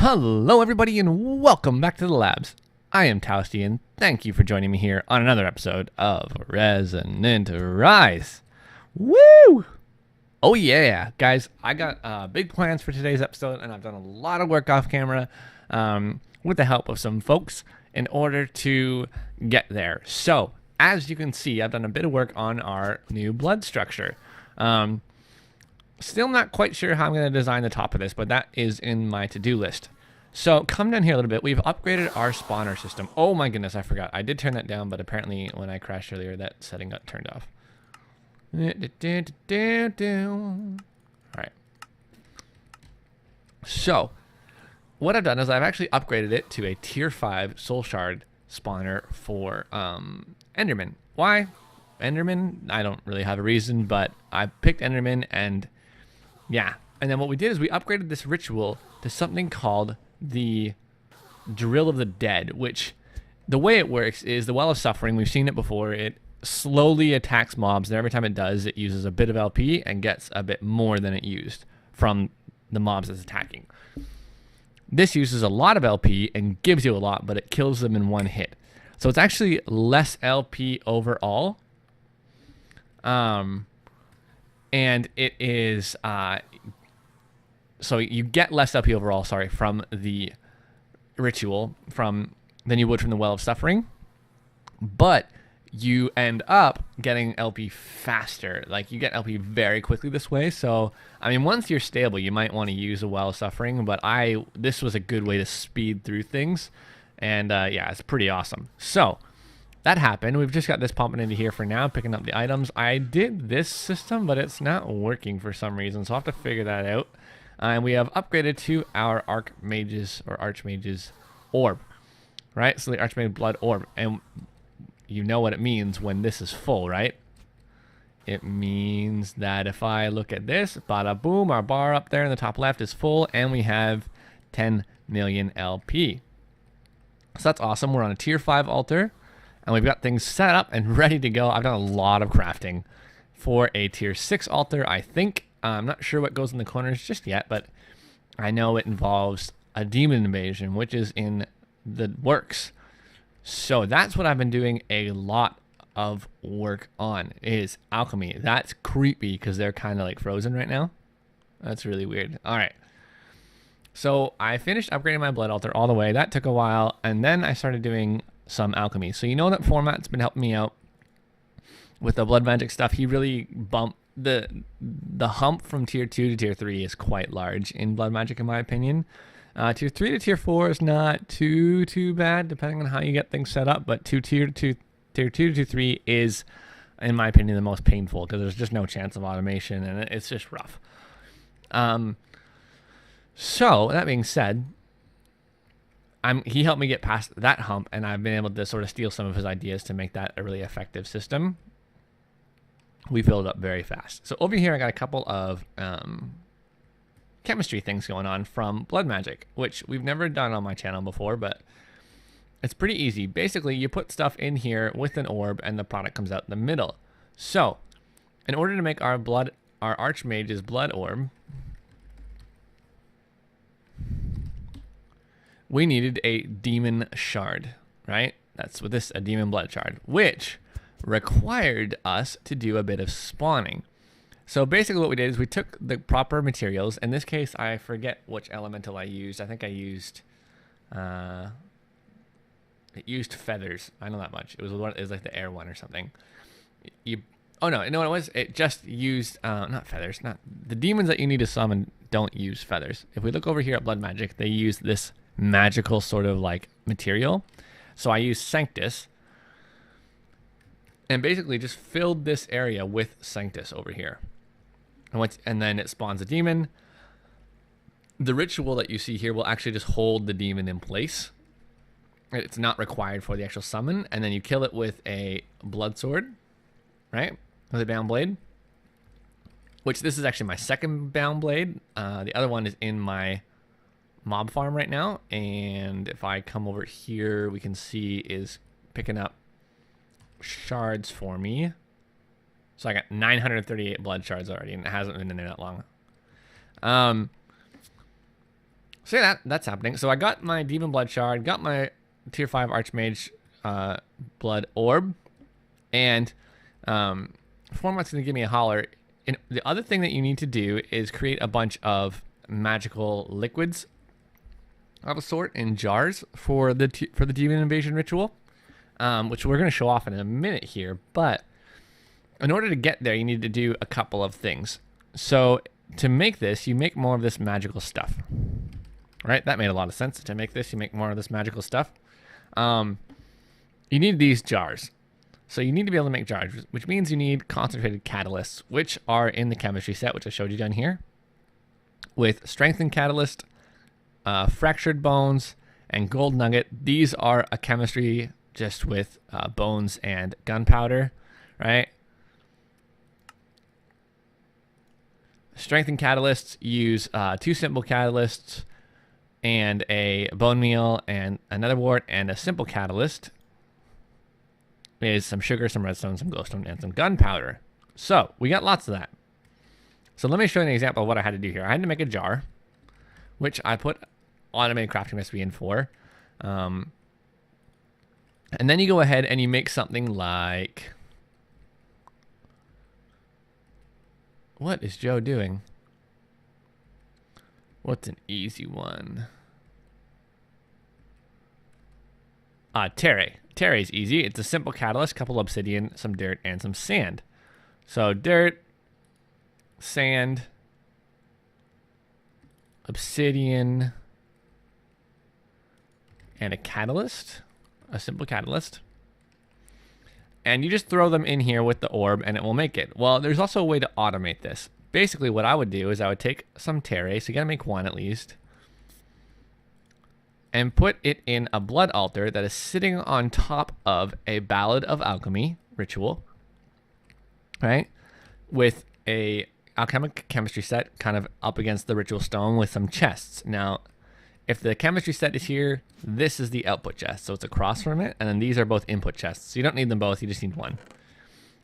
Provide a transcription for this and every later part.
Hello everybody and welcome back to the labs. I am Toasty and thank you for joining me here on another episode of ResonantRise. Woo! Oh yeah, guys, I got big plans for today's episode and I've done a lot of work off camera with the help of some folks in order to get there. So, as you can see, I've done a bit of work on our new blood structure. Still not quite sure how I'm going to design the top of this, but that is in my to-do list. So come down here a little bit. We've upgraded our spawner system. Oh my goodness, I forgot. I did turn that down, but apparently when I crashed earlier, that setting got turned off. All right. So what I've done is I've actually upgraded it to a tier 5 soul shard spawner for Enderman. Why? Enderman? I don't really have a reason, but I picked Enderman and yeah. And then what we did is we upgraded this ritual to something called the Drill of the Dead, which the way it works is the Well of Suffering. We've seen it before. It slowly attacks mobs, and every time it does, it uses a bit of LP and gets a bit more than it used from the mobs it's attacking. This uses a lot of LP and gives you a lot, but it kills them in one hit. So it's actually less LP overall. And it is, so you get less LP overall, sorry, from the ritual than you would from the Well of Suffering, but you end up getting LP faster. Like, you get LP very quickly this way. So, I mean, once you're stable, you might want to use a Well of Suffering, but this was a good way to speed through things. And, yeah, it's pretty awesome. So, that happened. We've just got this pumping into here for now, picking up the items. I did this system, but it's not working for some reason, so I'll have to figure that out. And we have upgraded to our Archmage's orb, right? So the Archimage Blood Orb, and you know what it means when this is full, right? It means that if I look at this, bada boom, our bar up there in the top left is full, and we have 10 million LP. So that's awesome. We're on a tier 5 altar. And we've got things set up and ready to go. I've done a lot of crafting for a tier 6 altar, I think. I'm not sure what goes in the corners just yet, but I know it involves a demon invasion, which is in the works. So that's what I've been doing a lot of work on, is alchemy. That's creepy because they're kind of like frozen right now. That's really weird. All right. So I finished upgrading my blood altar all the way. That took a while. And then I started doing some alchemy. So you know that format's been helping me out with the blood magic stuff. He really bumped the hump from tier 2 to tier 3 is quite large in blood magic, in my opinion. Tier 3 to tier 4 is not too bad depending on how you get things set up, but tier 2 to tier 3 is, in my opinion, the most painful because there's just no chance of automation and it's just rough. So that being said, he helped me get past that hump, and I've been able to sort of steal some of his ideas to make that a really effective system. We filled it up very fast. So over here, I got a couple of chemistry things going on from blood magic, which we've never done on my channel before, but it's pretty easy. Basically, you put stuff in here with an orb, and the product comes out in the middle. So, in order to make our Archmage's blood orb, we needed a demon shard, right? That's what a demon blood shard, which required us to do a bit of spawning. So basically what we did is we took the proper materials. In this case, I forget which elemental I used. I think I used, it used feathers. I know that much. It was like the air one or something. Oh no, you know what it was? It just used, not feathers, not the demons that you need to summon don't use feathers. If we look over here at blood magic, they use this magical sort of like material. So I used Sanctus and basically just filled this area with Sanctus over here. And then it spawns a demon. The ritual that you see here will actually just hold the demon in place. It's not required for the actual summon. And then you kill it with a blood sword, right? With a bound blade. Which this is actually my second bound blade. The other one is in my mob farm right now, and if I come over here, we can see is picking up shards for me. So I got 938 blood shards already, and it hasn't been in there that long. So yeah, that's happening. So I got my Demon Blood Shard, got my Tier 5 Archmage Blood Orb, and Format's going to give me a holler. And the other thing that you need to do is create a bunch of magical liquids of a sort in jars for the Demon Invasion ritual, which we're going to show off in a minute here. But in order to get there, you need to do a couple of things. So to make this, you make more of this magical stuff. Right? That made a lot of sense. To make this, you make more of this magical stuff. You need these jars. So you need to be able to make jars, which means you need concentrated catalysts, which are in the chemistry set, which I showed you down here, with strengthened catalyst, fractured bones, and gold nugget. These are a chemistry just with bones and gunpowder, right? Strengthened catalysts use 2 simple catalysts and a bone meal and another wart, and a simple catalyst is some sugar, some redstone, some glowstone, and some gunpowder. So we got lots of that. So let me show you an example of what I had to do here. I had to make a jar, which I put automated crafting recipe in for. And then you go ahead and you make something like... What is Joe doing? What's an easy one? TEIR. TEIR is easy. It's a simple catalyst, couple obsidian, some dirt, and some sand. So dirt, sand, obsidian, and a catalyst, a simple catalyst. And you just throw them in here with the orb and it will make it. Well, there's also a way to automate this. Basically what I would do is I would take some TEIR, so you gotta make one at least, and put it in a blood altar that is sitting on top of a Ballad of Alchemy ritual, right? With a alchemic chemistry set kind of up against the ritual stone with some chests. Now, if the chemistry set is here, this is the output chest. So it's across from it, and then these are both input chests. So you don't need them both, you just need one.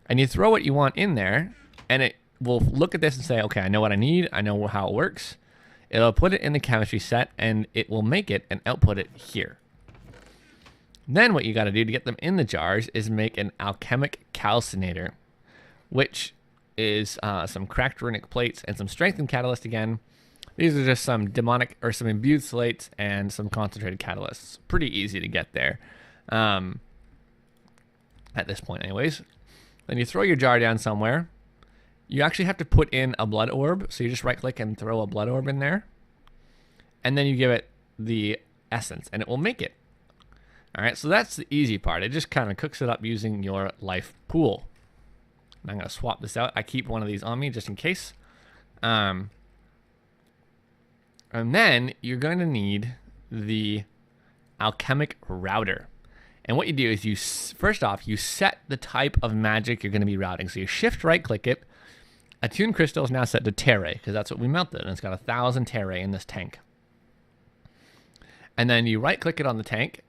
And you throw what you want in there, and it will look at this and say, okay, I know what I need, I know how it works. It'll put it in the chemistry set, and it will make it and output it here. Then what you got to do to get them in the jars is make an alchemic calcinator, which is some cracked runic plates and some strengthened catalyst again. These are just some demonic or some imbued slates and some concentrated catalysts. Pretty easy to get there at this point anyways. Then you throw your jar down somewhere. You actually have to put in a blood orb. So you just right click and throw a blood orb in there. And then you give it the essence and it will make it. All right, so that's the easy part. It just kind of cooks it up using your life pool. And I'm going to swap this out. I keep one of these on me just in case. And then you're going to need the alchemic router. And what you do is you, first off, you set the type of magic you're going to be routing. So you shift right click it. Attuned crystal is now set to TEIR because that's what we melted. And it's got 1,000 TEIR in this tank. And then you right click it on the tank.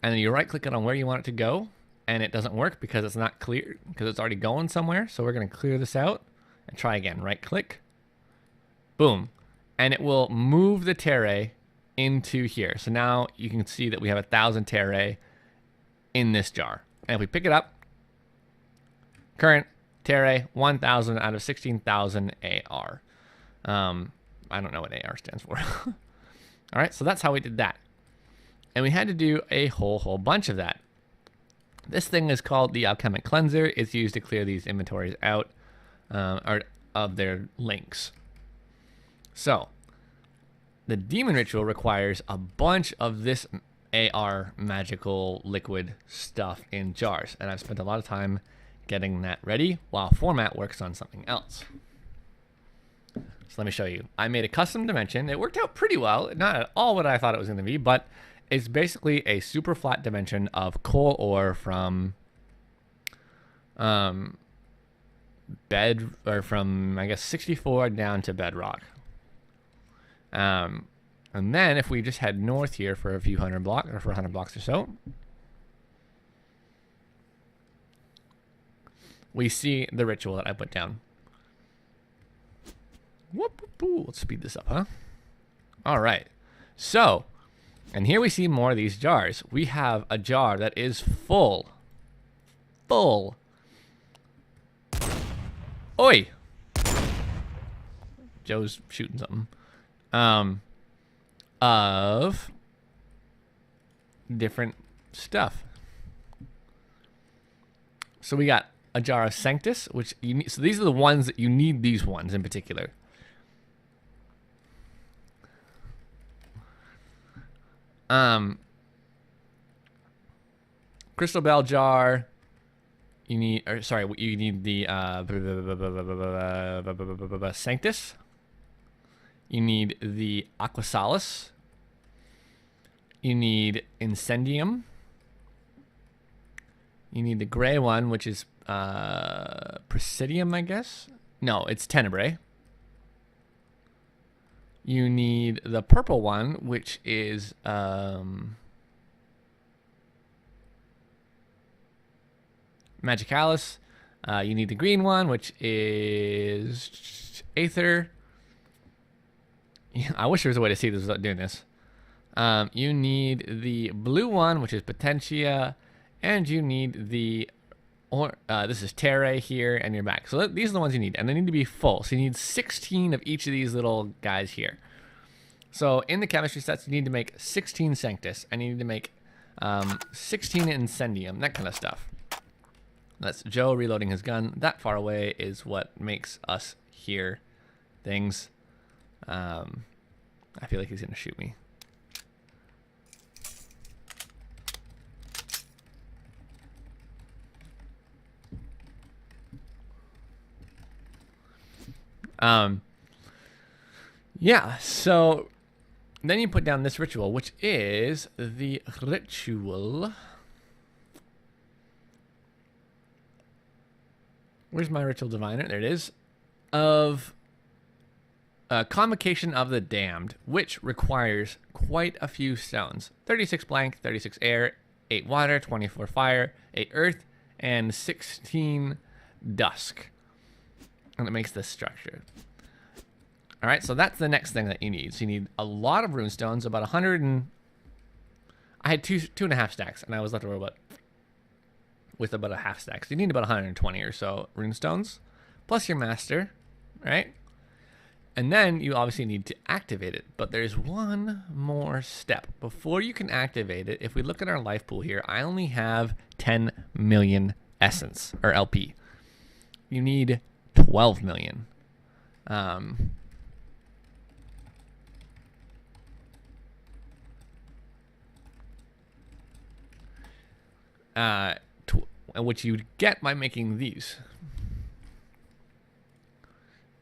And then you right click it on where you want it to go. And it doesn't work because it's not clear, because it's already going somewhere. So we're going to clear this out and try again. Right click. Boom. And it will move the TEIR into here. So now you can see that we have 1,000 TEIR in this jar. And if we pick it up, current TEIR 1,000 out of 16,000 AR. I don't know what AR stands for. All right, so that's how we did that. And we had to do a whole bunch of that. This thing is called the Alchemic Cleanser. It's used to clear these inventories out or of their links. So the demon ritual requires a bunch of this AR magical liquid stuff in jars. And I've spent a lot of time getting that ready while Format works on something else. So let me show you. I made a custom dimension. It worked out pretty well. Not at all what I thought it was going to be, but it's basically a super flat dimension of coal ore from bed, or from, I guess, 64 down to bedrock. And then if we just head north here for a few hundred blocks, or for 100 blocks or so, we see the ritual that I put down. Whoop, whoop, whoop. Let's speed this up, huh? All right. So, and here we see more of these jars. We have a jar that is full. Oi! Joe's shooting something. Of different stuff. So we got a jar of Sanctus, which you need. So these are the ones that you need. These ones in particular. Crystal Bell jar. You need, or sorry, you need the Sanctus. You need the Aquasalis. You need Incendium. You need the gray one, which is Presidium, I guess. No, it's Tenebrae. You need the purple one, which is Magicalis. You need the green one, which is Aether. I wish there was a way to see this without doing this. You need the blue one, which is Potentia, and you need the this is Terrae here, and you're back. So these are the ones you need, and they need to be full. So you need 16 of each of these little guys here. So in the chemistry sets, you need to make 16 Sanctus, and you need to make 16 Incendium, that kind of stuff. That's Joe reloading his gun. That far away is what makes us hear things. I feel like he's gonna shoot me. Yeah, so then you put down this ritual, which is the ritual. Where's my ritual diviner? There it is. Of Convocation of the Damned, which requires quite a few stones. 36 blank, 36 air, 8 water, 24 fire, 8 earth, and 16 dusk. And it makes this structure. All right, so that's the next thing that you need. So you need a lot of runestones, about 100 and... I had two and a half stacks, and I was left over with about a half stack. So you need about 120 or so runestones, plus your master, right? And then you obviously need to activate it. But there's one more step. Before you can activate it, if we look at our life pool here, I only have 10 million essence, or LP. You need 12 million. Which you get by making these.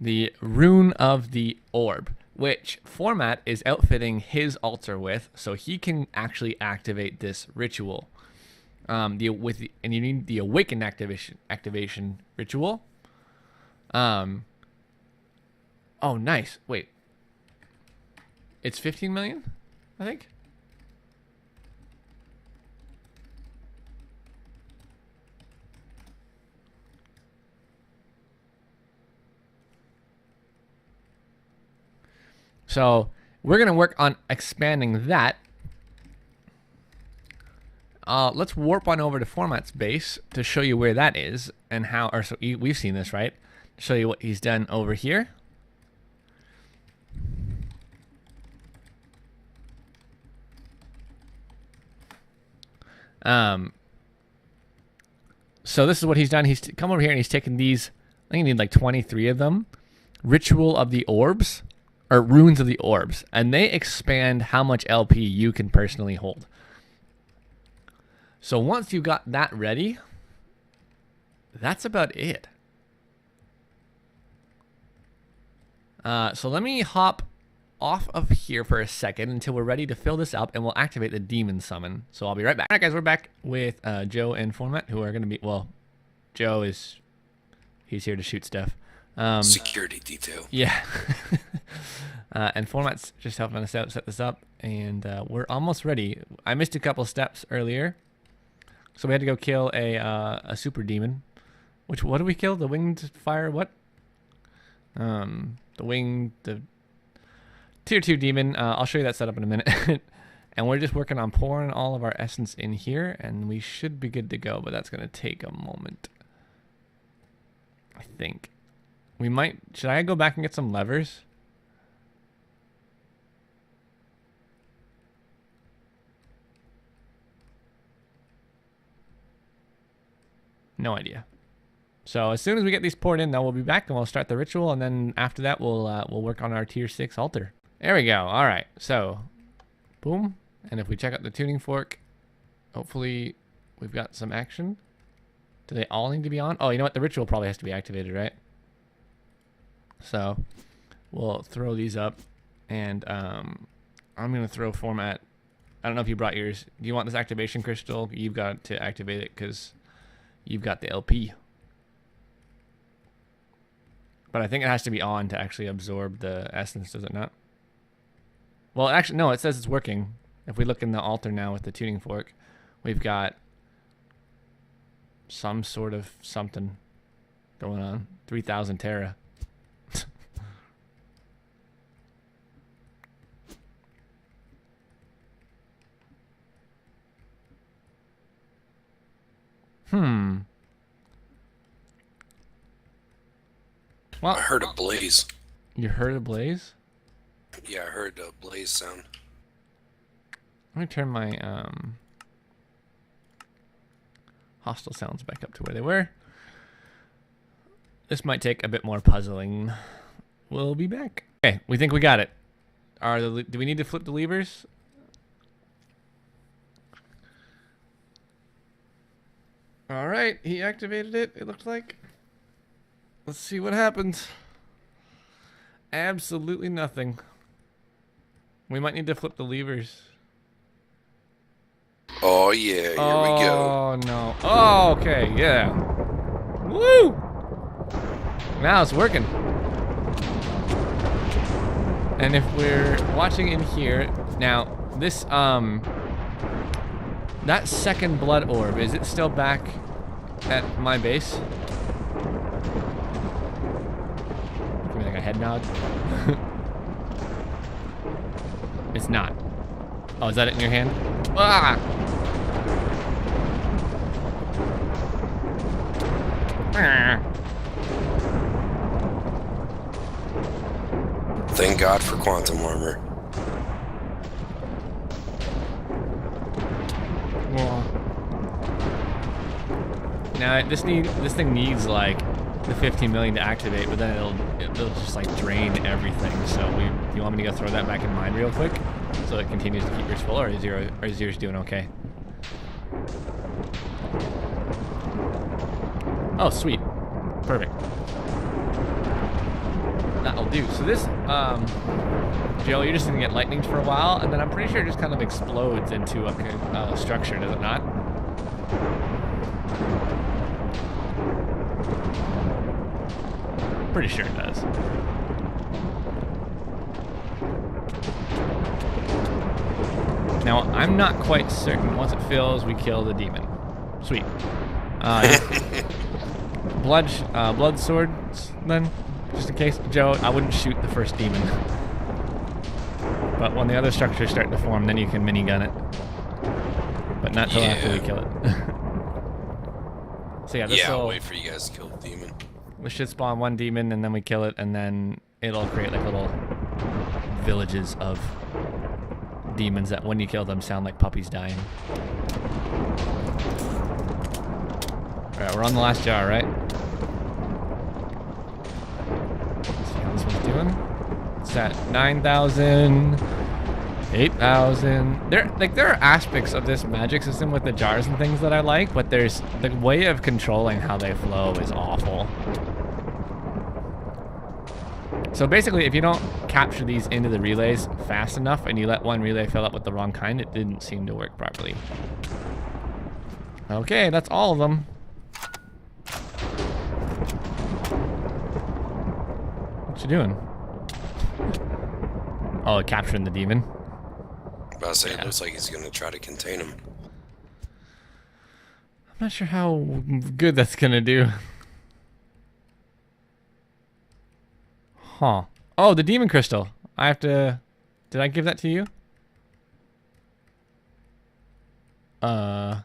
The Rune of the Orb, which Format is outfitting his altar with, so he can actually activate this ritual. And you need the Awakened activation ritual. Oh, nice. Wait. It's 15 million, I think. So we're going to work on expanding that. Let's warp on over to Format's base to show you where that is and how, or so we've seen this, right? To show you what he's done over here. So this is what he's done. He's come over here and he's taken these, I think you need like 23 of them. Ritual of the Orbs. Or Runes of the Orbs, and they expand how much LP you can personally hold. So once you got that ready, that's about it. So let me hop off of here for a second until we're ready to fill this up, and we'll activate the Demon Summon. So I'll be right back. All right, guys, we're back with Joe and Format, who are going to be, well, Joe is, he's here to shoot stuff. Security detail. Yeah. And Format's just helping us out set this up, and we're almost ready. I missed a couple steps earlier, so we had to go kill a super demon. What did we kill? The winged fire? What? The Tier 2 demon. I'll show you that setup in a minute. And we're just working on pouring all of our essence in here, and we should be good to go, but that's going to take a moment. I think. We might... Should I go back and get some levers? No idea. So as soon as we get these poured in, then we'll be back and we'll start the ritual, and then after that we'll work on our tier 6 altar. There we go. All right. So, boom. And if we check out the tuning fork, hopefully we've got some action. Do they all need to be on? Oh, you know what? The ritual probably has to be activated, right? So we'll throw these up, and I'm going to throw format. I don't know if you brought yours. Do you want this activation crystal? You've got to activate it because you've got the LP. But I think it has to be on to actually absorb the essence, does it not? Well, actually, no, it says it's working. If we look in the altar now with the tuning fork, we've got some sort of something going on. 3,000 tera. Well, I heard a blaze. You heard a blaze? Yeah, I heard a blaze sound. Let me turn my hostile sounds back up to where they were. This might take a bit more puzzling. We'll be back. Okay, we think we got it. Do we need to flip the levers? All right, he activated it, it looked like. Let's see what happens. Absolutely nothing. We might need to flip the levers. Oh, yeah, here we go. Oh, no. Oh, okay, yeah. Woo! Now it's working. And if we're watching in here, now, this, that second blood orb, is it still back at my base? Give me like a head nod. It's not. Oh, is that it in your hand? Ah! Thank God for quantum armor. Now this thing needs like the 15 million to activate, but then it'll just like drain everything. So do you want me to go throw that back in mine real quick, so it continues to keep yours full, or is yours doing okay? Oh, sweet, perfect. That'll do. So this, Joe, you're just gonna get lightnings for a while, and then I'm pretty sure it just kind of explodes into a structure, does it not? Pretty sure it does. Now, I'm not quite certain. Once it fills, we kill the demon. Sweet. Blood swords, then? Just in case. Joe, I wouldn't shoot the first demon. But when the other structures start to form, then you can minigun it. But not till after we kill it. So yeah, this I'll wait for you guys to kill the demon. We should spawn one demon, and then we kill it, and then it'll create like little villages of demons that when you kill them sound like puppies dying. Alright, we're on the last jar, right? Let's see how this one's doing. It's at 9,000, 8,000. There are aspects of this magic system with the jars and things that I like, but there's the way of controlling how they flow is awful. So basically, if you don't capture these into the relays fast enough and you let one relay fill up with the wrong kind, it didn't seem to work properly. Okay, that's all of them. What you doing? Oh, capturing the demon. About to say, it looks like he's going to try to contain him. I'm not sure how good that's going to do. Huh. Oh, the demon crystal. I have to Did I give that to you? Did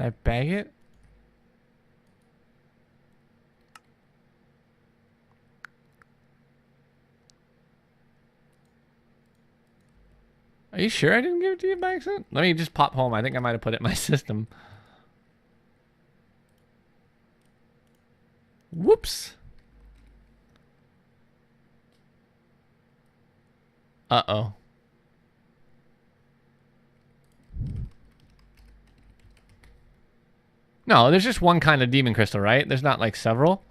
I bag it? Are you sure I didn't give it to you by accident? Let me just pop home. I think I might have put it in my system. Whoops. Uh-oh. No, there's just one kind of demon crystal, right? There's not like several.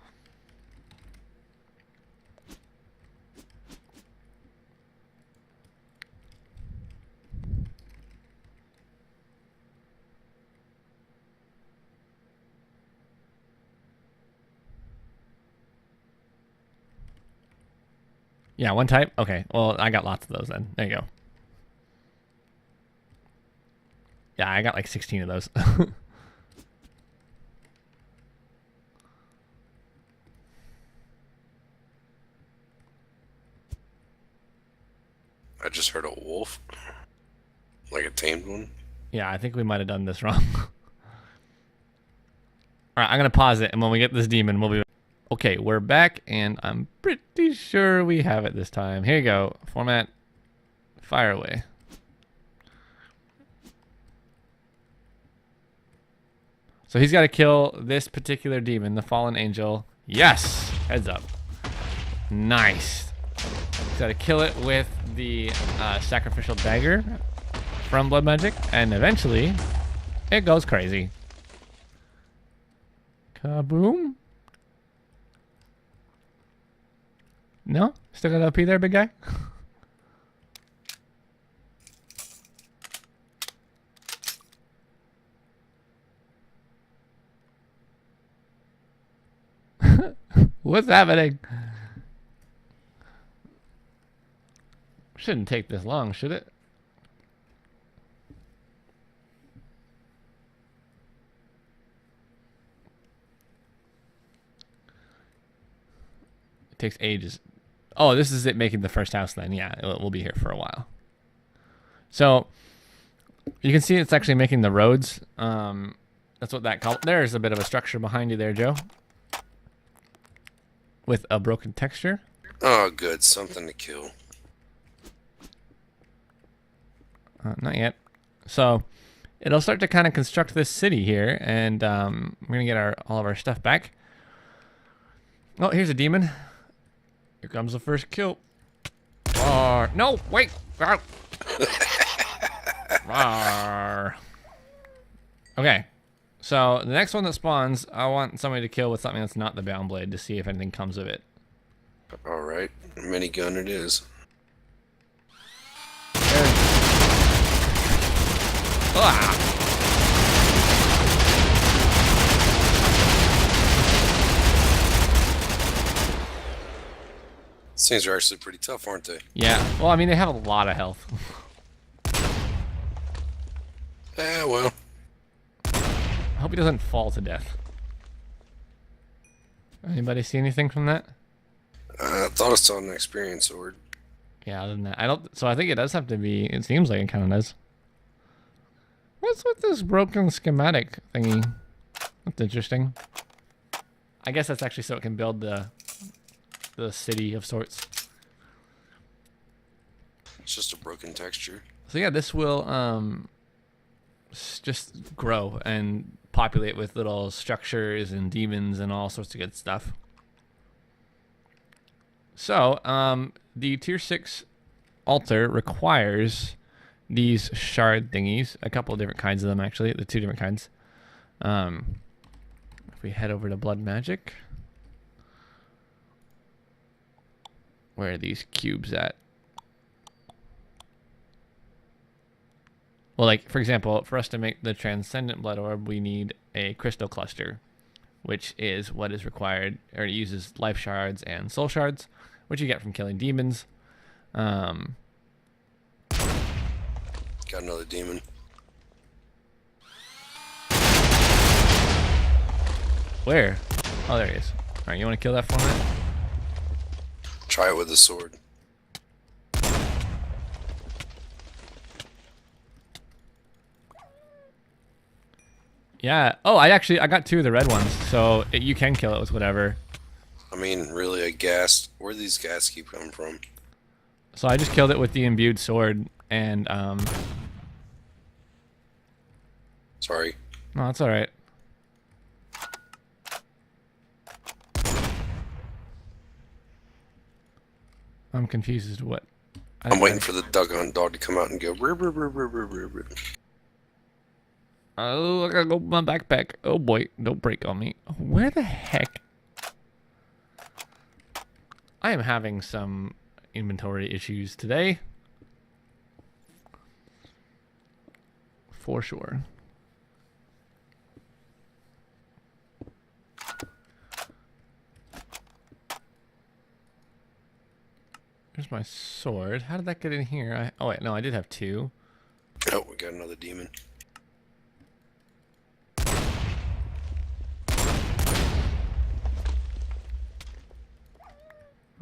Yeah, one type? Okay, well, I got lots of those then. There you go. Yeah, I got like 16 of those. I just heard a wolf. Like a tamed one. Yeah, I think we might have done this wrong. Alright, I'm going to pause it, and when we get this demon, we'll be... Okay, we're back, and I'm pretty sure we have it this time. Here you go. Format. Fire away. So he's got to kill this particular demon, the fallen angel. Yes! Heads up. Nice. He's got to kill it with the sacrificial dagger from Blood Magic, and eventually it goes crazy. Kaboom. No? Still got LP there, big guy? What's happening? Shouldn't take this long, should it? It takes ages. Oh, this is it making the first house then. Yeah, we'll be here for a while. So, you can see it's actually making the roads. That's what that called. There's a bit of a structure behind you there, Joe. With a broken texture. Oh, good. Something to kill. Not yet. So, it'll start to kind of construct this city here. And we're going to get all of our stuff back. Oh, here's a demon. Here comes the first kill. No, wait. Okay. So the next one that spawns, I want somebody to kill with something that's not the bound blade to see if anything comes of it. Alright. Minigun it is. These things are actually pretty tough, aren't they? Yeah. Well, I mean, they have a lot of health. Yeah, well. I hope he doesn't fall to death. Anybody see anything from that? I thought I saw an experience sword. Yeah, other than that, I don't. So I think it does have to be. It seems like it kind of does. What's with this broken schematic thingy? That's interesting. I guess that's actually so it can build the city of sorts. It's just a broken texture. So yeah, this will just grow and populate with little structures and demons and all sorts of good stuff. So the tier 6 altar requires these shard thingies, a couple of different kinds of them actually, the 2 different kinds. If we head over to Blood Magic, where are these cubes at? Well, like, for example, for us to make the Transcendent Blood Orb, we need a crystal cluster, which is what is required, or it uses life shards and soul shards, which you get from killing demons. Got another demon. Where? Oh, there he is. All right, you want to kill that for me? Try it with a sword. Yeah. Oh, I got 2 of the red ones, so you can kill it with whatever. I mean, really, a gas. Where do these gas keep coming from? So I just killed it with the imbued sword, and Sorry. no, that's all right. I'm confused as to what. I'm waiting for the doggone dog to come out and go. Brr, brr, brr, brr, brr, brr, brr. Oh, I gotta go my backpack. Oh boy, don't break on me. Where the heck? I am having some inventory issues today. For sure. Here's my sword. How did that get in here? Oh wait, no, I did have 2. Oh, we got another demon.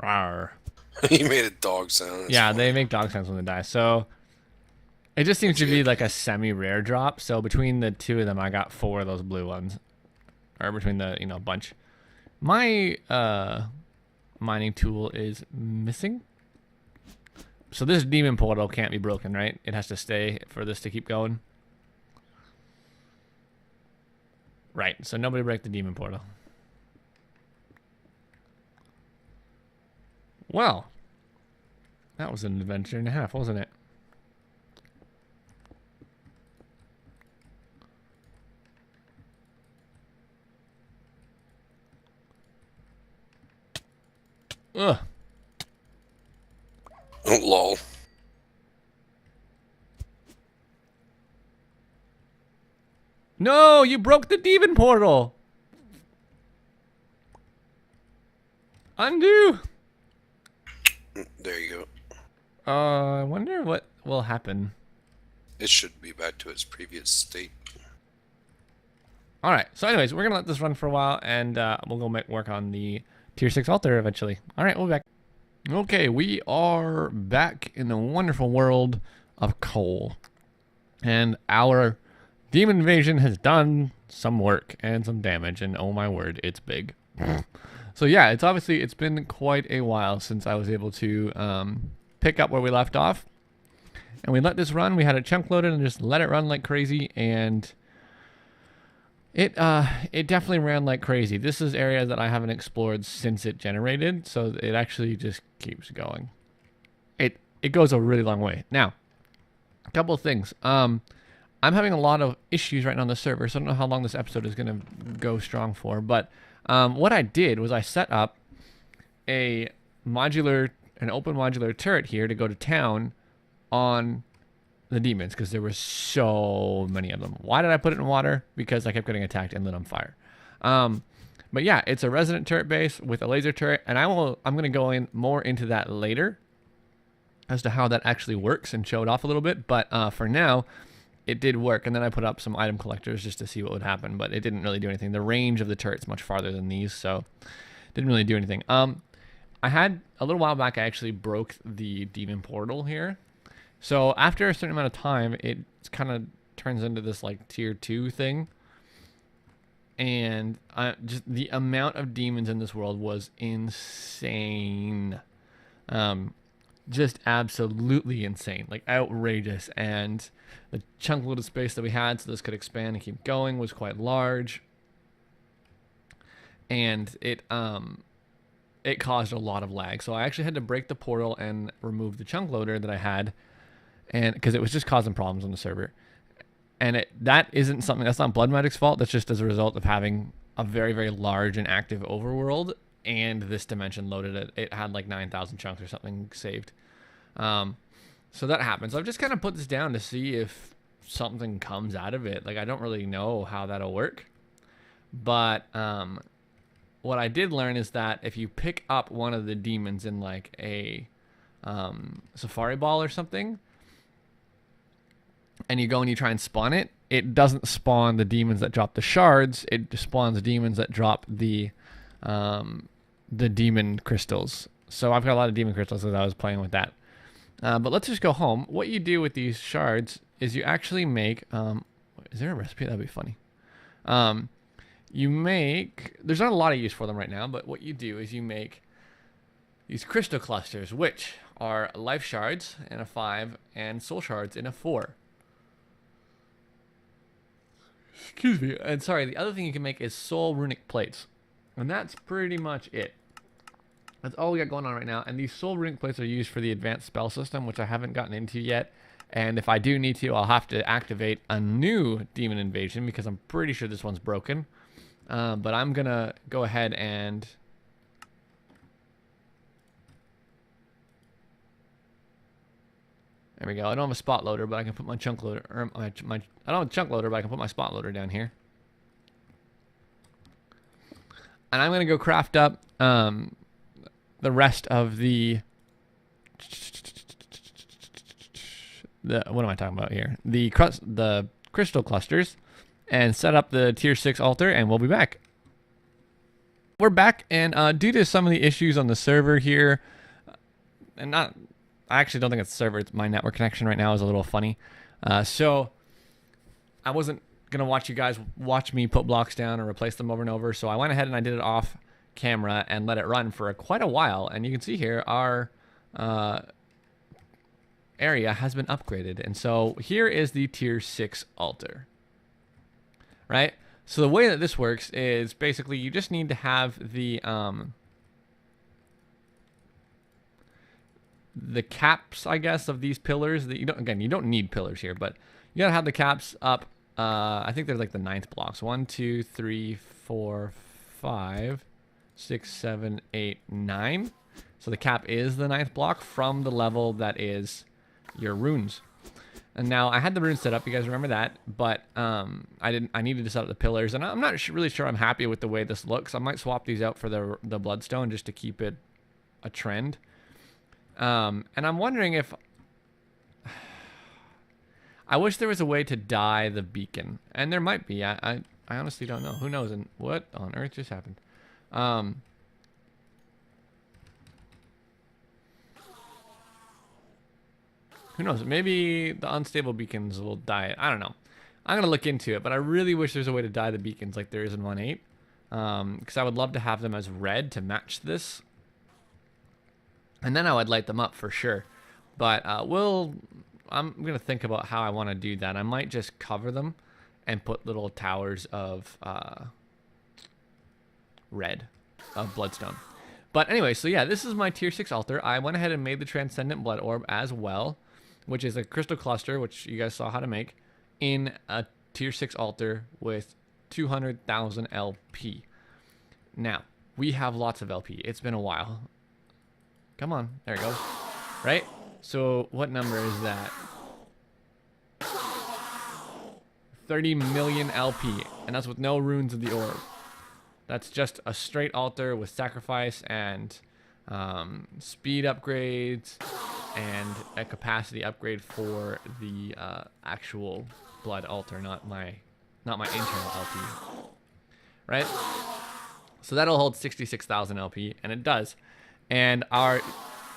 Rawr. He made a dog sound. That's Yeah, funny. they make dog sounds when they die. So it just seems to be like a semi-rare drop. So between the 2 of them, I got 4 of those blue ones, or between the bunch. My mining tool is missing. So this demon portal can't be broken, right? It has to stay for this to keep going. Right. So nobody break the demon portal. Well, that was an adventure and a half, wasn't it? Ugh. Oh, lol. No, you broke the demon portal. Undo. There you go. I wonder what will happen. It should be back to its previous state. All right. So, anyways, we're gonna let this run for a while, and we'll go work on the tier 6 altar eventually. All right, we'll be back. Okay, we are back in the wonderful world of coal, and our demon invasion has done some work and some damage, and oh my word, it's big. So yeah, it's been quite a while since I was able to pick up where we left off, and we let this run. We had it chunk loaded and just let it run like crazy, and it definitely ran like crazy. This is area that I haven't explored since it generated, so it actually just keeps going. It goes a really long way. Now, a couple of things. I'm having a lot of issues right now on the server, so I don't know how long this episode is going to go strong for, but what I did was I set up an open modular turret here to go to town on the demons, because there were so many of them. Why did I put it in water? Because I kept getting attacked and lit on fire. But yeah, it's a resonant turret base with a laser turret, and I'm going to go in more into that later as to how that actually works and show it off a little bit. But for now, it did work, and then I put up some item collectors just to see what would happen, but it didn't really do anything. The range of the turret's much farther than these, so didn't really do anything. I had a little while back, I actually broke the demon portal here. So after a certain amount of time, it kind of turns into this like tier 2 thing. And just the amount of demons in this world was insane. Just absolutely insane, like outrageous. And the chunk load of space that we had so this could expand and keep going was quite large. And it caused a lot of lag. So I actually had to break the portal and remove the chunk loader that I had, and because it was just causing problems on the server. And that's not Blood Magic's fault. That's just as a result of having a very, very large and active overworld, and this dimension loaded it. It had like 9,000 chunks or something saved. So that happens. So I've just kind of put this down to see if something comes out of it. Like, I don't really know how that'll work. But what I did learn is that if you pick up one of the demons in like a safari ball or something, and you go and you try and spawn it, it doesn't spawn the demons that drop the shards. It spawns demons that drop the demon crystals. So I've got a lot of demon crystals as I was playing with that. But let's just go home. What you do with these shards is you actually make... is there a recipe? That'd be funny. You make, there's not a lot of use for them right now, but what you do is you make these crystal clusters, which are life shards in a 5 and soul shards in a 4. Excuse me. And sorry, the other thing you can make is soul runic plates. And that's pretty much it. That's all we got going on right now. And these soul runic plates are used for the advanced spell system, which I haven't gotten into yet. And if I do need to, I'll have to activate a new demon invasion because I'm pretty sure this one's broken. But I'm going to go ahead and... There we go. I don't have a spot loader, but I can put my chunk loader... Or I don't have a chunk loader, but I can put my spot loader down here. And I'm going to go craft up the rest of the... What am I talking about here? The crystal clusters. And set up the tier 6 altar, and we'll be back. We're back, and due to some of the issues on the server here, and not, I actually don't think it's the server, it's my network connection right now is a little funny. So I wasn't gonna watch you guys watch me put blocks down or replace them over and over, so I went ahead and I did it off camera and let it run for quite a while. And you can see here our area has been upgraded, and so here is the tier 6 altar. Right? So the way that this works is basically you just need to have the caps, I guess, of these pillars. That you don't, again, you don't need pillars here, but you gotta have the caps up. I think they're like the 9th blocks. 1, 2, 3, 4, 5, 6, 7, 8, 9. So the cap is the 9th block from the level that is your runes. And now I had the runes set up, you guys remember that, but I needed to set up the pillars, and I'm not really sure I'm happy with the way this looks. I might swap these out for the bloodstone just to keep it a trend. And I'm wondering if I wish there was a way to dye the beacon, and there might be. I honestly don't know. Who knows? And what on earth just happened? Who knows? Maybe the unstable beacons will dye it. I don't know. I'm going to look into it, but I really wish there's a way to dye the beacons like there is in 1.8. Because I would love to have them as red to match this. And then I would light them up for sure. But I'm going to think about how I want to do that. I might just cover them and put little towers of red, of bloodstone. But anyway, so yeah, this is my tier 6 altar. I went ahead and made the Transcendent Blood Orb as well, which is a crystal cluster, which you guys saw how to make, in a tier 6 altar with 200,000 LP. Now, we have lots of LP. It's been a while. Come on, there it goes. Right? So, what number is that? 30 million LP, and that's with no runes of the orb. That's just a straight altar with sacrifice and speed upgrades and a capacity upgrade for the actual blood altar, not my internal LP. Right? So that'll hold 66,000 LP, and it does. And our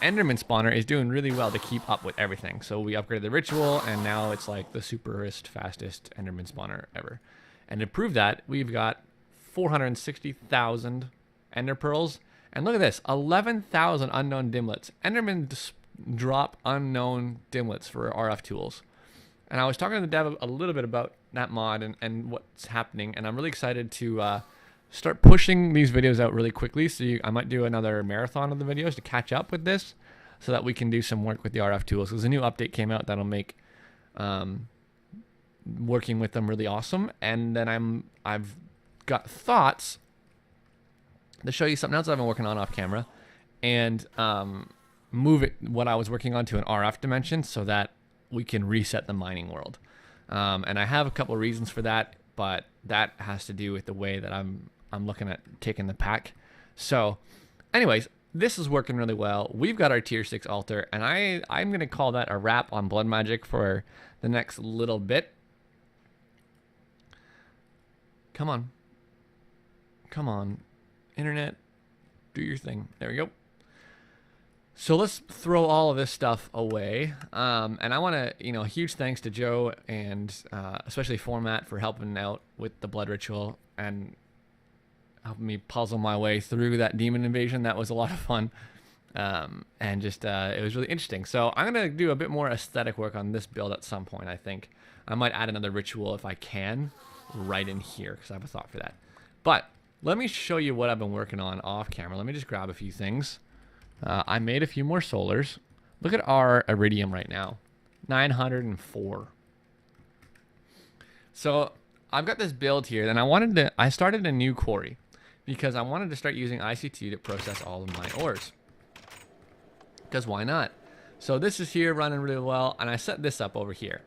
Enderman spawner is doing really well to keep up with everything. So we upgraded the ritual, and now it's like the superest, fastest Enderman spawner ever. And to prove that, we've got 460,000 Ender Pearls. And look at this, 11,000 unknown dimlets. Enderman drop unknown dimlets for RF tools. And I was talking to the dev a little bit about that mod and what's happening. And I'm really excited to start pushing these videos out really quickly. So I might do another marathon of the videos to catch up with this so that we can do some work with the RF tools. Because a new update came out that'll make working with them really awesome. And then I've got thoughts to show you something else I've been working on off camera and move what I was working on to an RF dimension so that we can reset the mining world. And I have a couple of reasons for that, but that has to do with the way that I'm looking at taking the pack. So anyways, this is working really well. We've got our tier 6 altar, and I'm going to call that a wrap on blood magic for the next little bit. Come on. Come on. Internet, do your thing. There we go. So let's throw all of this stuff away. And I want to, huge thanks to Joe and especially Format for helping out with the blood ritual and helping me puzzle my way through that demon invasion. That was a lot of fun. And just, it was really interesting. So I'm going to do a bit more aesthetic work on this build at some point, I think. I might add another ritual if I can right in here because I have a thought for that. But let me show you what I've been working on off camera. Let me just grab a few things. I made a few more solars. Look at our iridium right now, 904. So I've got this build here, and I started a new quarry because I wanted to start using IC2 to process all of my ores. Because why not? So this is here running really well, and I set this up over here.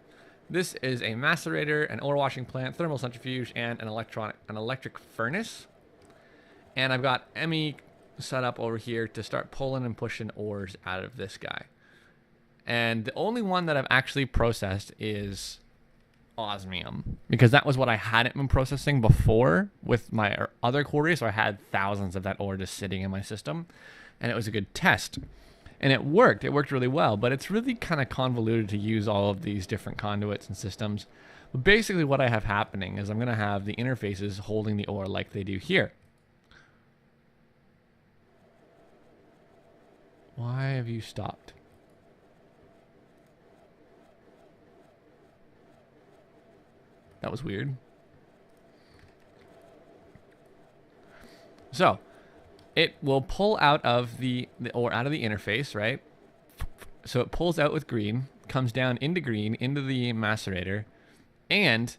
This is a macerator, an ore washing plant, thermal centrifuge, and an electric furnace. And I've got ME set up over here to start pulling and pushing ores out of this guy. And the only one that I've actually processed is osmium, because that was what I hadn't been processing before with my other quarry. So I had thousands of that ore just sitting in my system, and it was a good test. And it worked really well, but it's really kind of convoluted to use all of these different conduits and systems. But basically what I have happening is I'm going to have the interfaces holding the ore like they do here. Why have you stopped? That was weird. So it will pull out of the ore out of the interface, right? So it pulls out with green, comes down into green, into the macerator, and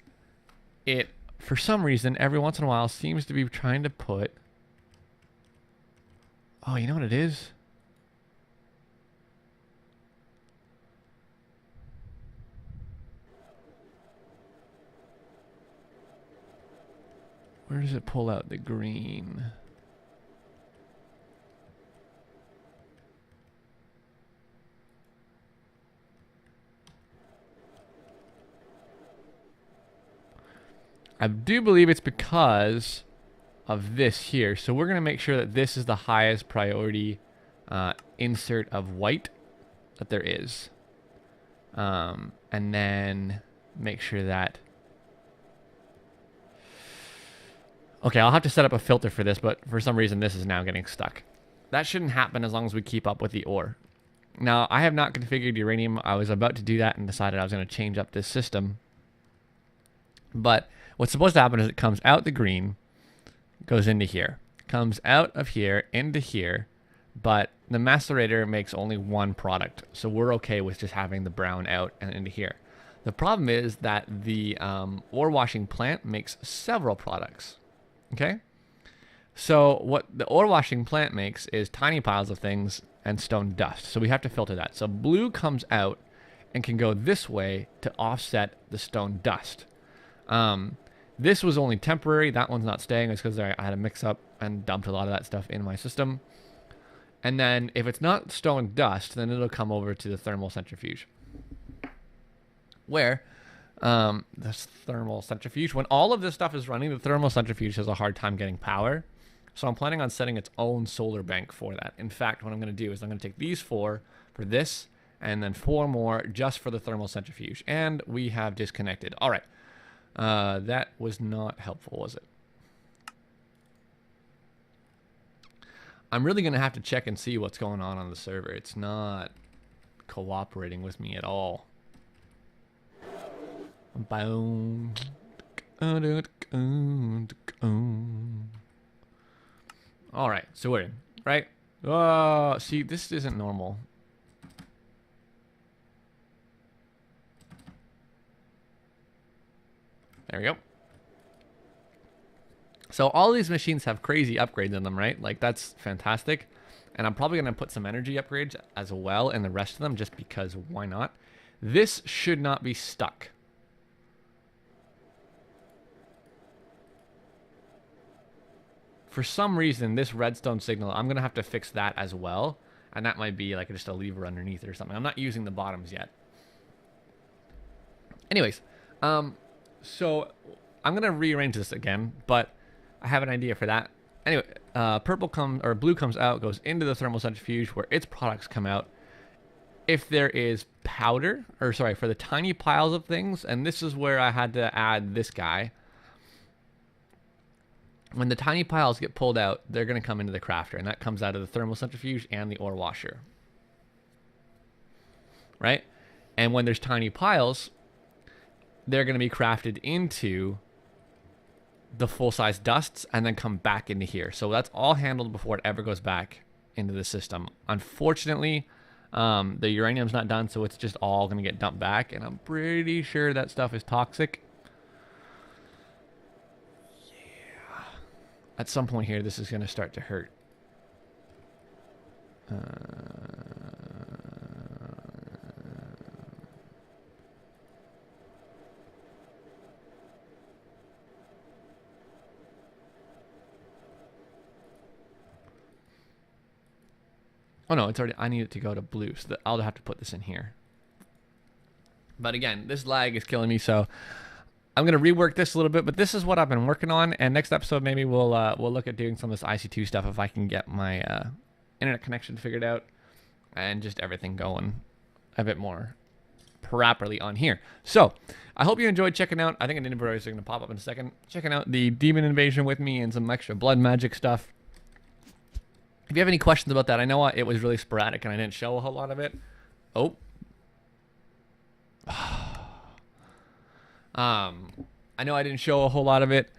it, for some reason, every once in a while seems to be trying to put... Oh, you know what it is? Where does it pull out the green? I do believe it's because of this here. So we're going to make sure that this is the highest priority insert of white that there is. And then make sure that... Okay, I'll have to set up a filter for this, but for some reason this is now getting stuck. That shouldn't happen as long as we keep up with the ore. Now, I have not configured uranium. I was about to do that and decided I was going to change up this system. But what's supposed to happen is it comes out the green, goes into here, comes out of here into here, but the macerator makes only one product. So we're okay with just having the brown out and into here. The problem is that the ore washing plant makes several products. Okay, so what the ore washing plant makes is tiny piles of things and stone dust. So we have to filter that. So blue comes out and can go this way to offset the stone dust. This was only temporary. That one's not staying. It's because I had a mix up and dumped a lot of that stuff in my system. And then if it's not stone dust, then it'll come over to the thermal centrifuge. Where... this thermal centrifuge, when all of this stuff is running, the thermal centrifuge has a hard time getting power. So I'm planning on setting its own solar bank for that. In fact, what I'm going to do is I'm going to take these 4 for this, and then 4 more just for the thermal centrifuge. And we have disconnected. All right. That was not helpful, was it? I'm really going to have to check and see what's going on the server. It's not cooperating with me at all. Boom. All right, so we're in, right? Oh, see, this isn't normal. There we go. So all these machines have crazy upgrades in them, right? Like, that's fantastic. And I'm probably going to put some energy upgrades as well in the rest of them just because why not? This should not be stuck. For some reason, this redstone signal, I'm going to have to fix that as well. And that might be like just a lever underneath it or something. I'm not using the bottoms yet. Anyways, so I'm going to rearrange this again, but I have an idea for that. Anyway, blue comes out, goes into the thermal centrifuge where its products come out. If there is powder, or sorry, for the tiny piles of things, and this is where I had to add this guy. When the tiny piles get pulled out, they're going to come into the crafter, and that comes out of the thermal centrifuge and the ore washer. Right? And when there's tiny piles, they're going to be crafted into the full-size dusts and then come back into here. So that's all handled before it ever goes back into the system. Unfortunately, the uranium's not done, so it's just all going to get dumped back, and I'm pretty sure that stuff is toxic. Yeah. At some point here, this is going to start to hurt. Oh no, it's already, I need it to go to blue, so that I'll have to put this in here. But again, this lag is killing me, so I'm going to rework this a little bit, but this is what I've been working on, and next episode maybe we'll look at doing some of this IC2 stuff if I can get my internet connection figured out and just everything going a bit more properly on here. So, I hope you enjoyed checking out, I think an inventories are going to pop up in a second, checking out the Demon Invasion with me and some extra blood magic stuff. If you have any questions about that, I know it was really sporadic and I didn't show a whole lot of it. Oh. I know I didn't show a whole lot of it,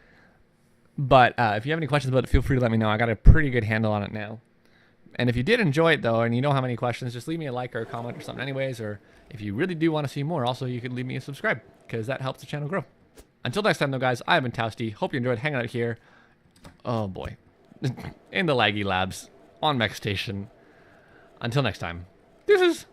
but if you have any questions about it, feel free to let me know. I got a pretty good handle on it now. And if you did enjoy it, though, and you don't have any questions, just leave me a like or a comment or something anyways. Or if you really do want to see more, also, you could leave me a subscribe, because that helps the channel grow. Until next time, though, guys, I have been Toasty. Hope you enjoyed hanging out here. Oh, boy. In the laggy labs on MechStation. Until next time, deuces.